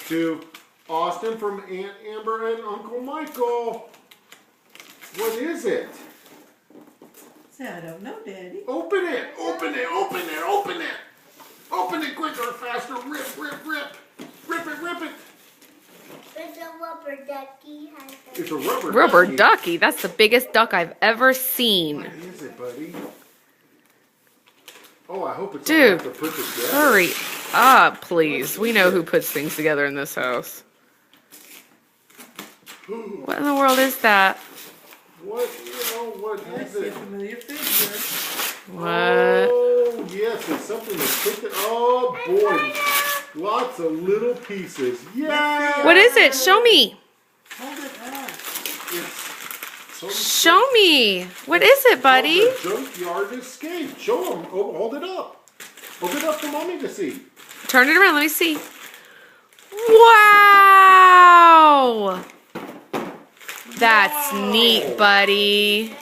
to Austin from Aunt Amber and Uncle Michael. What is it? I don't know, Daddy. Open it! Open it! Open it! Open it! Open it quicker, faster! Rip, rip, rip! Rip it, rip it! It's a rubber ducky. It's a rubber Rubber ducky. ducky. That's the biggest duck I've ever seen. What is it, buddy? Oh, I hope it's Dude, enough to put together. hurry up, please. We know who puts things together in this house. What in the world is that? What I is see a it? familiar figure. What? Oh, yes, it's something to put the... Oh, boy. Lots of little pieces. Yeah! What is it? Show me. Hold it up. It's Show me. What is it, buddy? The Junkyard Escape. Show them. Oh, hold it up. Hold it up for Mommy to see. Turn it around. Let me see. Wow. That's neat, buddy.